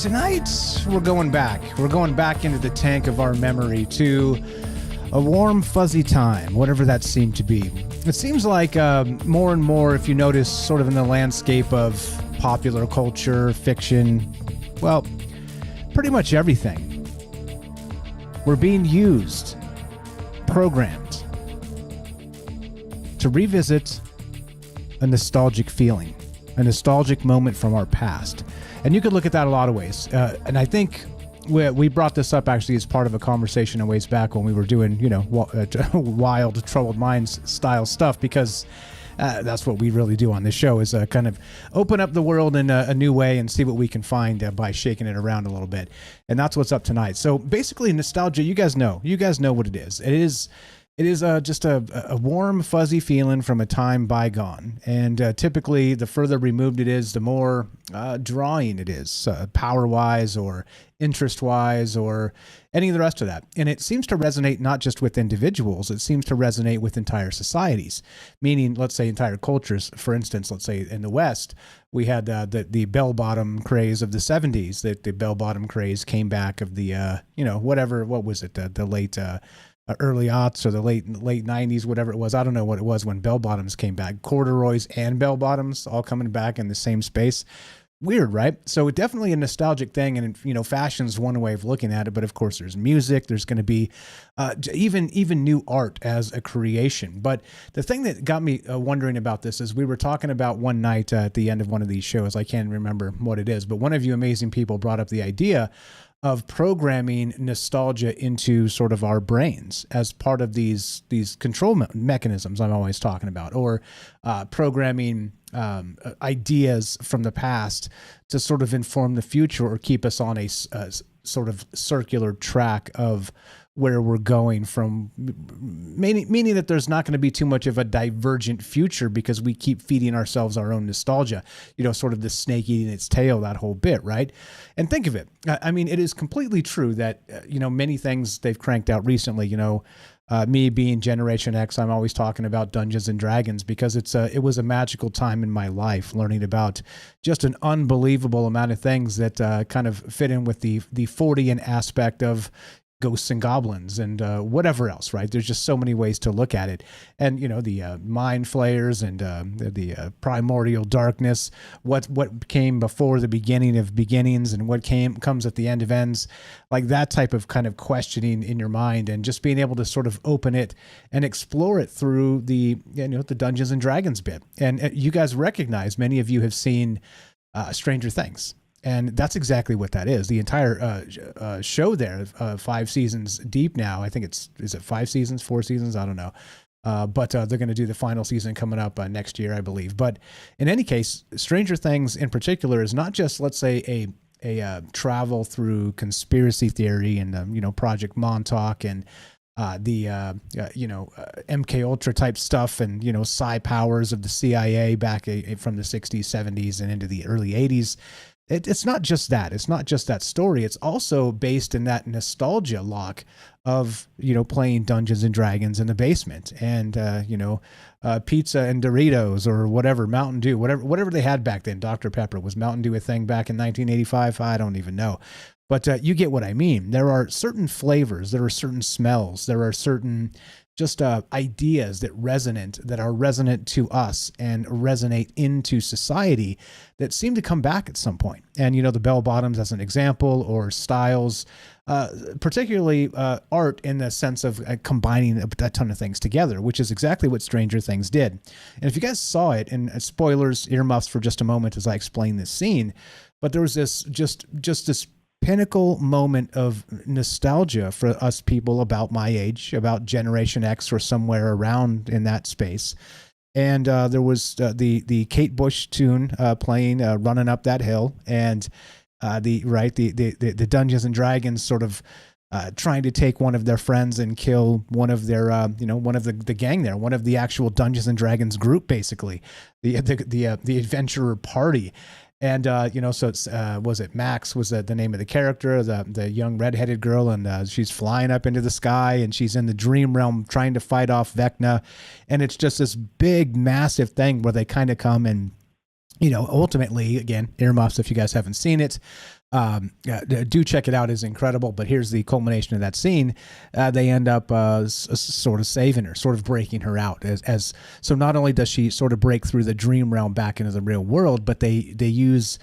Tonight, we're going back. We're going back into the tank of our memory to a warm, fuzzy time, whatever that seemed to be. It seems like more and more, if you notice, sort of in the landscape of popular culture, fiction, well, pretty much everything. We're being used, programmed, to revisit a nostalgic feeling, a nostalgic moment from our past. And you could look at that a lot of ways. And I think we brought this up actually as part of a conversation a ways back when we were doing, wild, troubled minds style stuff, because that's what we really do on this show, is kind of open up the world in a new way and see what we can find by shaking it around a little bit. And that's what's up tonight. So basically nostalgia, you guys know what it is. It is just a warm, fuzzy feeling from a time bygone. And typically, the further removed it is, the more drawing it is, power-wise or interest-wise or any of the rest of that. And it seems to resonate not just with individuals, it seems to resonate with entire societies, meaning, let's say, entire cultures. For instance, let's say in the West, we had the bell-bottom craze of the 70s. The bell-bottom craze came back of the, what was it, the late... early aughts or the late 90s, whatever it was. I don't know what it was when bell bottoms came back. Corduroys and bell bottoms all coming back in the same space. Weird, right? So definitely a nostalgic thing, and fashion's one way of looking at it. But of course, there's music. There's going to be even new art as a creation. But the thing that got me wondering about this is we were talking about one night at the end of one of these shows. I can't remember what it is, but one of you amazing people brought up the idea of programming nostalgia into sort of our brains as part of these control mechanisms I'm always talking about, or programming ideas from the past to sort of inform the future or keep us on a sort of circular track of where we're going from, meaning that there's not going to be too much of a divergent future because we keep feeding ourselves our own nostalgia, sort of the snake eating its tail, that whole bit, right? And think of it. I mean, it is completely true that, many things they've cranked out recently, me being Generation X, I'm always talking about Dungeons and Dragons because it was a magical time in my life, learning about just an unbelievable amount of things that kind of fit in with the Fortean aspect of ghosts and goblins and whatever else, right? There's just so many ways to look at it. And, the mind flayers and the primordial darkness, what came before the beginning of beginnings and what comes at the end of ends, like that type of kind of questioning in your mind, and just being able to sort of open it and explore it through the Dungeons and Dragons bit. And you guys recognize, many of you have seen Stranger Things. And that's exactly what that is. The entire show there, 5 seasons deep now. I think is it 5 seasons, 4 seasons? I don't know. But they're going to do the final season coming up next year, I believe. But in any case, Stranger Things in particular is not just, let's say, a travel through conspiracy theory and, Project Montauk and the MK Ultra type stuff and, psi powers of the CIA back from the 60s, 70s and into the early 80s. It's not just that. It's not just that story. It's also based in that nostalgia lock of, playing Dungeons and Dragons in the basement and, pizza and Doritos or whatever, Mountain Dew, whatever they had back then. Dr. Pepper. Was Mountain Dew a thing back in 1985? I don't even know. But you get what I mean. There are certain flavors. There are certain smells. There are certain just ideas that are resonant to us and resonate into society that seem to come back at some point. And, the bell bottoms as an example, or styles, particularly art in the sense of combining a ton of things together, which is exactly what Stranger Things did. And if you guys saw it, and spoilers, earmuffs for just a moment as I explain this scene, but there was this just this pinnacle moment of nostalgia for us people about my age, about Generation X or somewhere around in that space. And there was the Kate Bush tune playing, Running Up That Hill, and the Dungeons and Dragons sort of trying to take one of their friends and kill one of their one of the gang there, one of the actual Dungeons and Dragons group, basically the adventurer party. And, so it's, was it Max was the name of the character, the young redheaded girl, and she's flying up into the sky, and she's in the dream realm trying to fight off Vecna. And it's just this big, massive thing where they kind of come and, ultimately, again, earmuffs if you guys haven't seen it, Do check it out. It's incredible. But here's the culmination of that scene. They end up sort of saving her, sort of breaking her out. So not only does she sort of break through the dream realm back into the real world, but they use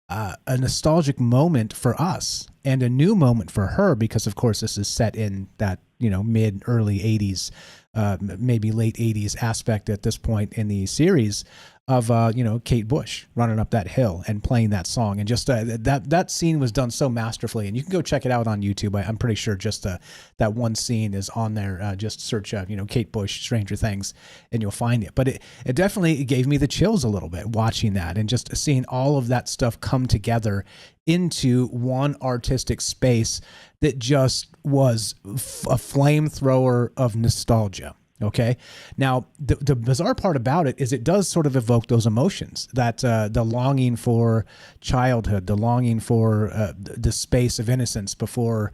a nostalgic moment for us and a new moment for her, because of course this is set in that, mid early 80s, maybe late 80s aspect at this point in the series of Kate Bush running up that hill and playing that song. And just that scene was done so masterfully, and you can go check it out on YouTube. I'm pretty sure just that one scene is on there. Just search Kate Bush Stranger Things and you'll find it. But it definitely gave me the chills a little bit watching that and just seeing all of that stuff come together into one artistic space that just was a flamethrower of nostalgia. Okay. Now, the bizarre part about it is it does sort of evoke those emotions, that the longing for childhood, the longing for the space of innocence before,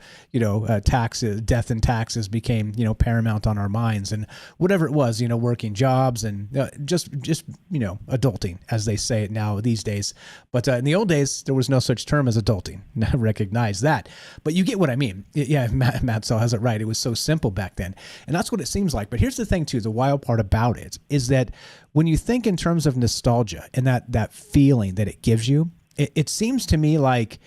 taxes, death and taxes became, paramount on our minds, and whatever it was, working jobs and just adulting, as they say it now these days. But in the old days, there was no such term as adulting. I recognize that. But you get what I mean. Yeah, Matt Saul has it right. It was so simple back then. And that's what it seems like. But here's the thing too, the wild part about it is that when you think in terms of nostalgia and that feeling that it gives you, it seems to me like,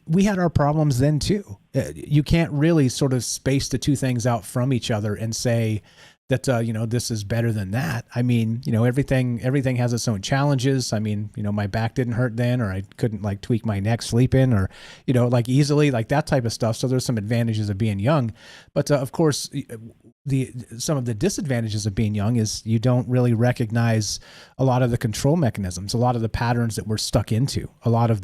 we had our problems then too. You can't really sort of space the two things out from each other and say that, this is better than that. I mean, everything has its own challenges. I mean, my back didn't hurt then, or I couldn't like tweak my neck sleeping, or, like easily, like that type of stuff. So there's some advantages of being young, but of course, some of the disadvantages of being young is you don't really recognize a lot of the control mechanisms, a lot of the patterns that we're stuck into, a lot of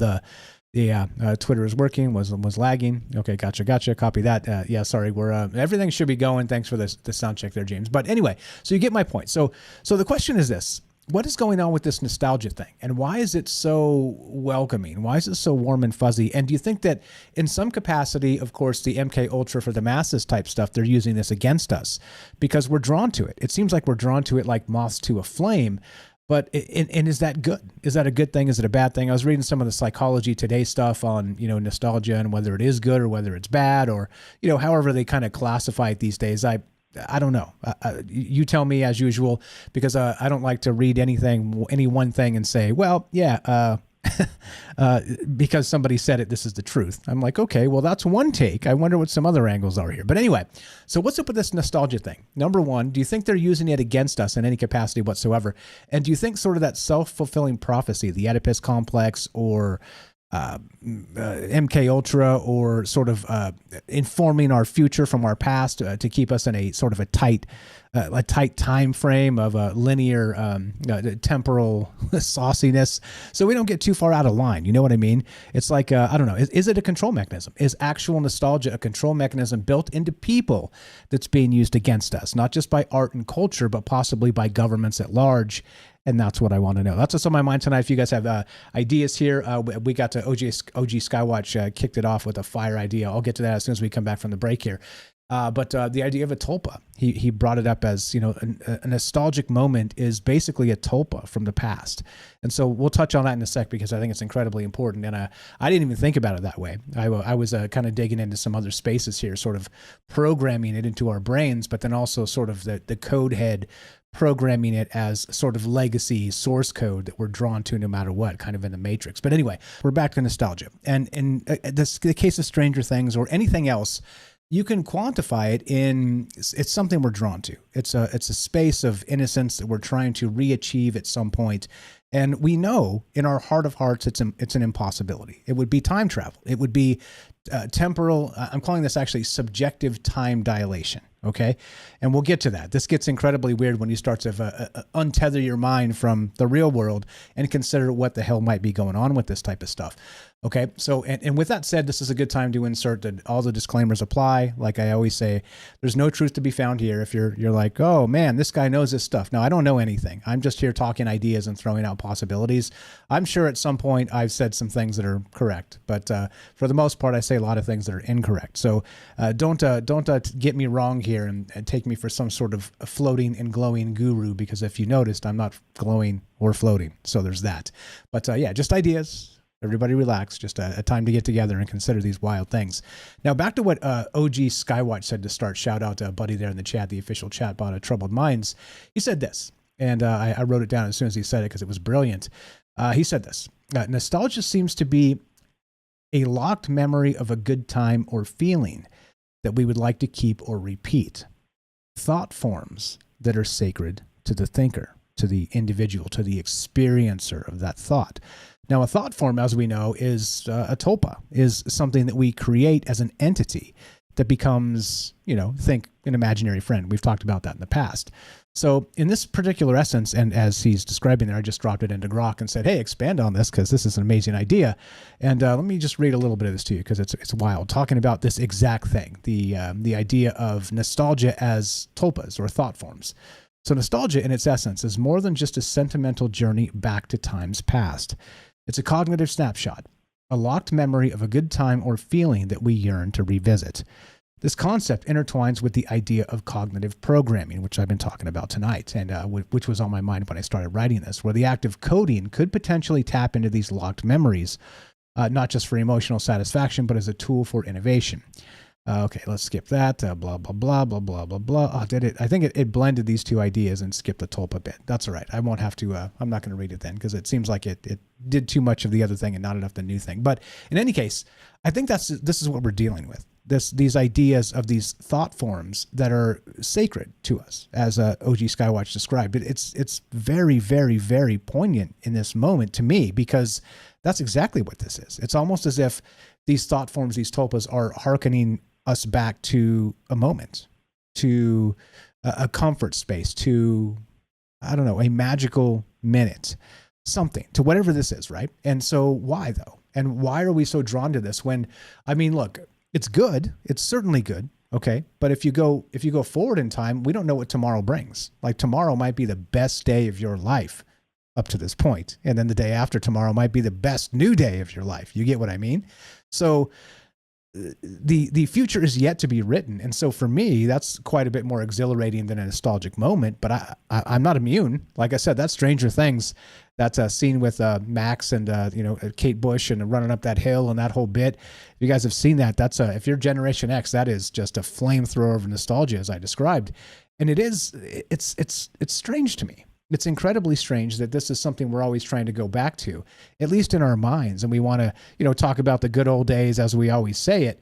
Twitter is working, was lagging. Okay, gotcha. Copy that. Sorry, we're everything should be going. Thanks for the sound check there, James. But anyway, so you get my point. So the question is this: what is going on with this nostalgia thing, and why is it so welcoming? Why is it so warm and fuzzy? And do you think that in some capacity, of course, the MK Ultra for the masses type stuff, they're using this against us because we're drawn to it? It seems like we're drawn to it like moths to a flame. But and is that good? Is that a good thing? Is it a bad thing? I was reading some of the Psychology Today stuff on nostalgia and whether it is good or whether it's bad, or however they kind of classify it these days. I don't know. You tell me, as usual, because I don't like to read any one thing and say, well, yeah, because somebody said it, this is the truth. I'm like, okay, well, that's one take. I wonder what some other angles are here. But anyway, so what's up with this nostalgia thing? Number one, do you think they're using it against us in any capacity whatsoever? And do you think sort of that self-fulfilling prophecy, the Oedipus complex, or MK Ultra, or sort of informing our future from our past to keep us in a sort of a tight time frame of a linear temporal sauciness, so we don't get too far out of line? You know what I mean? It's like I don't know. Is it a control mechanism? Is actual nostalgia a control mechanism built into people that's being used against us, not just by art and culture, but possibly by governments at large? And that's what I want to know. That's what's on my mind tonight. If you guys have ideas here, we got to OG Skywatch kicked it off with a fire idea. I'll get to that as soon as we come back from the break here. But the idea of a tulpa, he brought it up as, a nostalgic moment is basically a tulpa from the past. And so we'll touch on that in a sec, because I think it's incredibly important. And I didn't even think about it that way. I was kind of digging into some other spaces here, sort of programming it into our brains, but then also sort of the code head programming it as sort of legacy source code that we're drawn to no matter what, kind of in the Matrix. But anyway, we're back to nostalgia. And in the case of Stranger Things or anything else, you can quantify it in, it's something we're drawn to. It's a space of innocence that we're trying to re-achieve at some point. And we know in our heart of hearts, it's an impossibility. It would be time travel. It would be temporal. I'm calling this actually subjective time dilation. Okay. And we'll get to that. This gets incredibly weird when you start to untether your mind from the real world and consider what the hell might be going on with this type of stuff. Okay. So, and with that said, this is a good time to insert that all the disclaimers apply. Like I always say, there's no truth to be found here. If you're like, oh man, this guy knows this stuff. No, I don't know anything. I'm just here talking ideas and throwing out possibilities. I'm sure at some point I've said some things that are correct, but for the most part, I say a lot of things that are incorrect. So don't get me wrong here and take me for some sort of floating and glowing guru, because if you noticed, I'm not glowing or floating. So there's that. But yeah, just ideas. Everybody relax. Just a time to get together and consider these wild things. Now, back to what OG Skywatch said to start. Shout out to a buddy there in the chat, the official chat bot of Troubled Minds. He said this, and I wrote it down as soon as he said it because it was brilliant. He said this. Nostalgia seems to be a locked memory of a good time or feeling that we would like to keep or repeat. Thought forms that are sacred to the thinker, to the individual, to the experiencer of that thought. Now, a thought form, as we know, is a tulpa, is something that we create as an entity that becomes, think an imaginary friend. We've talked about that in the past. So in this particular essence, and as he's describing there, I just dropped it into Grok and said, hey, expand on this because this is an amazing idea. And let me just read a little bit of this to you because it's wild. Talking about this exact thing, the idea of nostalgia as tulpas or thought forms. So nostalgia in its essence is more than just a sentimental journey back to times past. It's a cognitive snapshot, a locked memory of a good time or feeling that we yearn to revisit. This concept intertwines with the idea of cognitive programming, which I've been talking about tonight, and which was on my mind when I started writing this, where the act of coding could potentially tap into these locked memories, not just for emotional satisfaction, but as a tool for innovation. Okay, let's skip that. Blah, blah, blah, blah, blah, blah, blah. Oh, did it? I think it blended these two ideas and skipped the tulpa bit. That's all right. I won't have to, I'm not going to read it then because it seems like it did too much of the other thing and not enough the new thing. But in any case, I think this is what we're dealing with. These ideas of these thought forms that are sacred to us, as OG Skywatch described. It's very, very, very poignant in this moment to me because that's exactly what this is. It's almost as if these thought forms, these tulpas, are hearkening us back to a moment, to a comfort space, to, I don't know, a magical minute, something, to whatever this is, right? And so why though? And why are we so drawn to this when, I mean, look, it's good. It's certainly good. Okay. But if you go forward in time, we don't know what tomorrow brings. Like tomorrow might be the best day of your life up to this point. And then the day after tomorrow might be the best new day of your life. You get what I mean? So the future is yet to be written. And so for me, that's quite a bit more exhilarating than a nostalgic moment, but I'm not immune. Like I said, that's Stranger Things. That's a scene with Max and, Kate Bush and running up that hill and that whole bit. If you guys have seen that, if you're Generation X, that is just a flamethrower of nostalgia as I described. And it's strange to me. It's incredibly strange that this is something we're always trying to go back to, at least in our minds. And we want to, talk about the good old days as we always say it.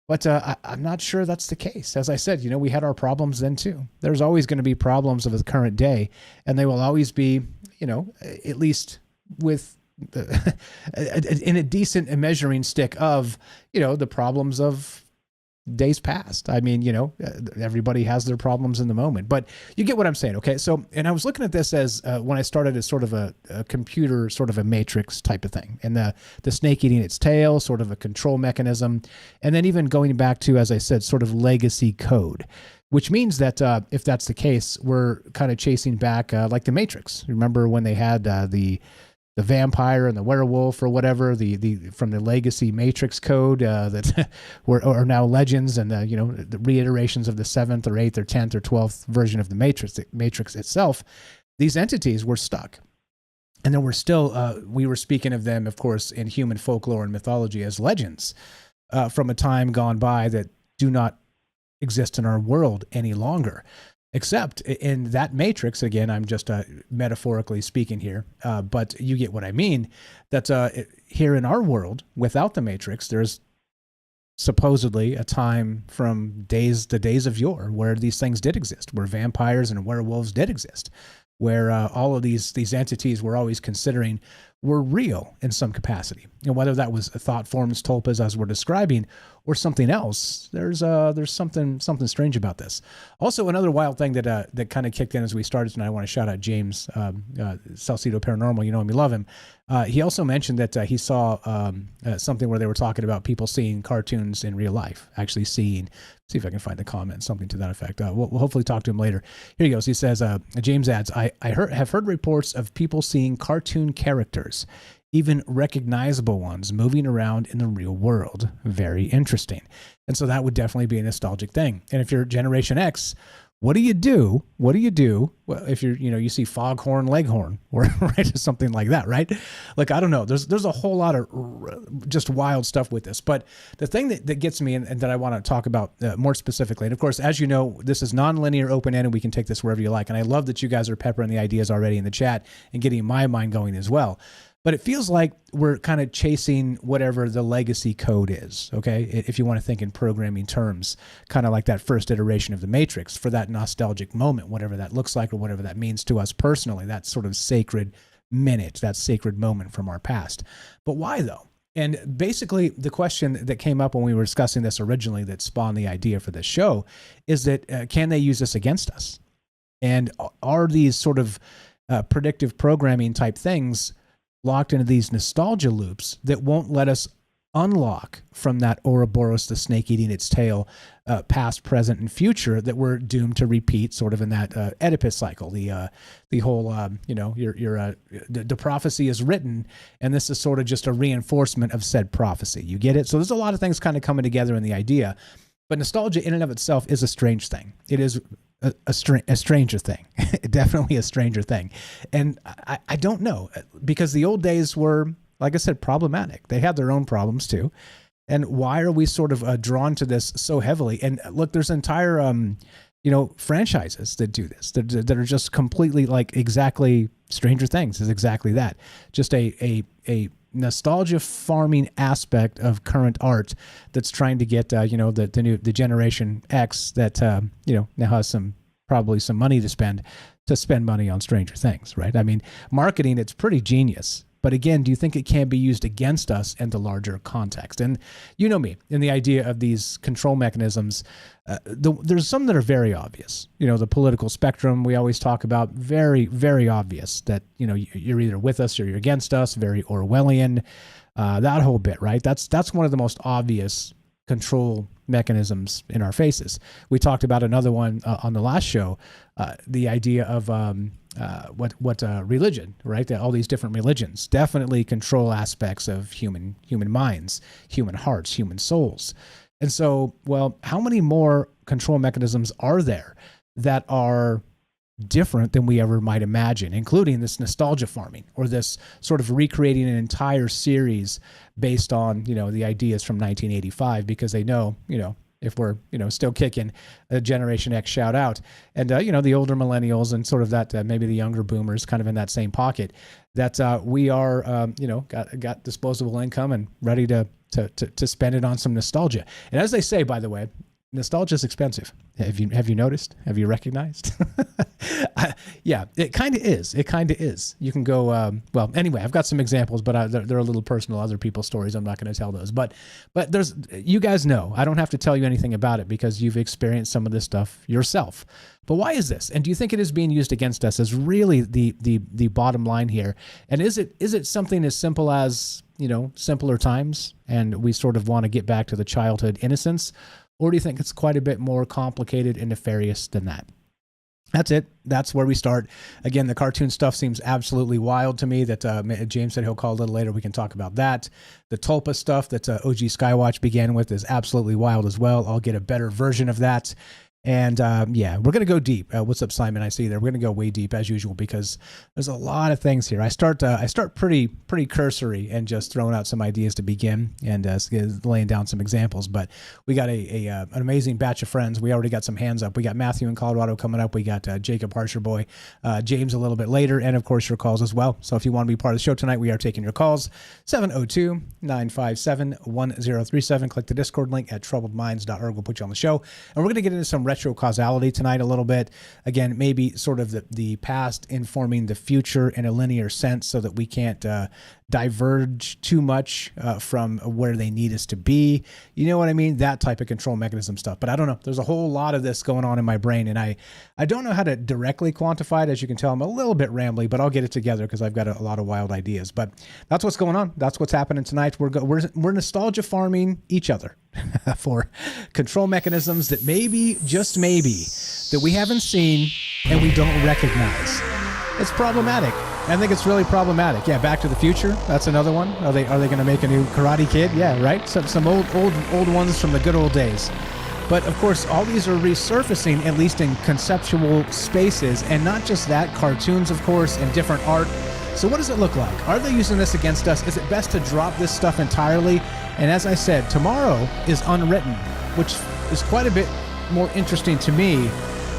But I'm not sure that's the case. As I said, we had our problems then too. There's always going to be problems of the current day, and they will always be, at least with in a decent measuring stick of, the problems of days past. I mean, everybody has their problems in the moment, but you get what I'm saying. Okay. So, and I was looking at this as when I started as sort of a computer, sort of a matrix type of thing, and the snake eating its tail, sort of a control mechanism. And then even going back to, as I said, sort of legacy code, which means that if that's the case, we're kind of chasing back like the Matrix. Remember when they had the vampire and the werewolf or whatever, from the legacy Matrix code that are now legends, and the reiterations of the 7th or 8th or 10th or 12th version of the Matrix itself. These entities were stuck, and then we're still we were speaking of them, of course, in human folklore and mythology as legends from a time gone by that do not exist in our world any longer. Except in that matrix, again, I'm just metaphorically speaking here, but you get what I mean, that here in our world, without the matrix, there's supposedly a time from the days of yore where these things did exist, where vampires and werewolves did exist, where all of these entities we're always considering were real in some capacity. And whether that was thought forms, tulpas, as we're describing, or something else, there's something strange about this. Also, another wild thing that kind of kicked in as we started tonight, I want to shout out James Salcedo Paranormal. You know him, you love him. He also mentioned that he saw something where they were talking about people seeing cartoons in real life, actually seeing. See if I can find the comment, something to that effect. We'll hopefully talk to him later. Here he goes. He says, James adds, I have heard reports of people seeing cartoon characters, even recognizable ones, moving around in the real world. Very interesting. And so that would definitely be a nostalgic thing. And if you're Generation X, What do you do? What do you do? Well, if you see foghorn leghorn or right, something like that, right? Like, I don't know. There's a whole lot of just wild stuff with this. But the thing that gets me and that I want to talk about more specifically, and of course, as you know, this is nonlinear, open-ended. We can take this wherever you like. And I love that you guys are peppering the ideas already in the chat and getting my mind going as well. But it feels like we're kind of chasing whatever the legacy code is, okay? If you want to think in programming terms, kind of like that first iteration of the Matrix for that nostalgic moment, whatever that looks like or whatever that means to us personally, that sort of sacred minute, that sacred moment from our past. But why though? And basically the question that came up when we were discussing this originally that spawned the idea for this show is that can they use this against us? And are these sort of predictive programming type things locked into these nostalgia loops that won't let us unlock from that Ouroboros, the snake eating its tail, past, present, and future that we're doomed to repeat, sort of in that Oedipus cycle. The whole, the prophecy is written, and this is sort of just a reinforcement of said prophecy. You get it? So there's a lot of things kind of coming together in the idea, but nostalgia in and of itself is a strange thing. It is a stranger thing, definitely a stranger thing. And I don't know, because the old days were, like I said, problematic. They had their own problems too. And why are we sort of drawn to this so heavily? And look, there's entire, franchises that do this, that are just completely like exactly Stranger Things is exactly that. Just a nostalgia farming aspect of current art that's trying to get the generation X that now has probably some money to spend money on Stranger Things, right? I mean, marketing, it's pretty genius. But again, do you think it can be used against us in the larger context? And you know me, in the idea of these control mechanisms, there's some that are very obvious. The political spectrum we always talk about, very, very obvious that, you're either with us or you're against us, very Orwellian, that whole bit, right? That's one of the most obvious control mechanisms in our faces. We talked about another one on the last show, the idea of religion, right? All these different religions definitely control aspects of human minds, human hearts, human souls. And so, well, how many more control mechanisms are there that are different than we ever might imagine, including this nostalgia farming or this sort of recreating an entire series based on, the ideas from 1985, because they know, if we're, still kicking, a Generation X shout out, and, the older millennials and sort of that, maybe the younger boomers kind of in that same pocket, that we are, got disposable income and ready to spend it on some nostalgia. And as they say, by the way, nostalgia is expensive. Have you noticed? Have you recognized? Yeah, it kind of is. It kind of is. You can go, well, anyway, I've got some examples, but they're a little personal, other people's stories. I'm not going to tell those. But you guys know, I don't have to tell you anything about it because you've experienced some of this stuff yourself. But why is this? And do you think it is being used against us is really the bottom line here? And is it something as simple as, simpler times and we sort of want to get back to the childhood innocence? Or do you think it's quite a bit more complicated and nefarious than that? That's it. That's where we start. Again, the cartoon stuff seems absolutely wild to me. That James said he'll call a little later. We can talk about that. The Tulpa stuff that OG Skywatch began with is absolutely wild as well. I'll get a better version of that. And we're going to go deep. What's up, Simon? I see you there. We're going to go way deep as usual because there's a lot of things here. I start pretty cursory and just throwing out some ideas to begin and laying down some examples. But we got an amazing batch of friends. We already got some hands up. We got Matthew in Colorado coming up. We got Jacob Harsher Boy, James a little bit later, and of course your calls as well. So if you want to be part of the show tonight, we are taking your calls. 702-957-1037. Click the Discord link at troubledminds.org. We'll put you on the show, and we're going to get into some retro causality tonight a little bit. Again, maybe sort of the past informing the future in a linear sense so that we can't diverge too much from where they need us to be. You know what I mean? That type of control mechanism stuff. But I don't know. There's a whole lot of this going on in my brain, and I don't know how to directly quantify it. As you can tell, I'm a little bit rambly, but I'll get it together because I've got a lot of wild ideas. But that's what's going on. That's what's happening tonight. We're nostalgia farming each other for control mechanisms that maybe, just maybe, that we haven't seen and we don't recognize. It's problematic. I think it's really problematic. Yeah, Back to the Future. That's another one. Are they going to make a new Karate Kid? Yeah, right. Some old ones from the good old days. But of course, all these are resurfacing, at least in conceptual spaces, and not just that, cartoons, of course, and different art. So what does it look like? Are they using this against us? Is it best to drop this stuff entirely? And as I said, tomorrow is unwritten, which is quite a bit more interesting to me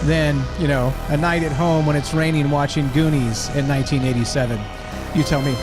than, a night at home when it's raining watching Goonies in 1987. You tell me.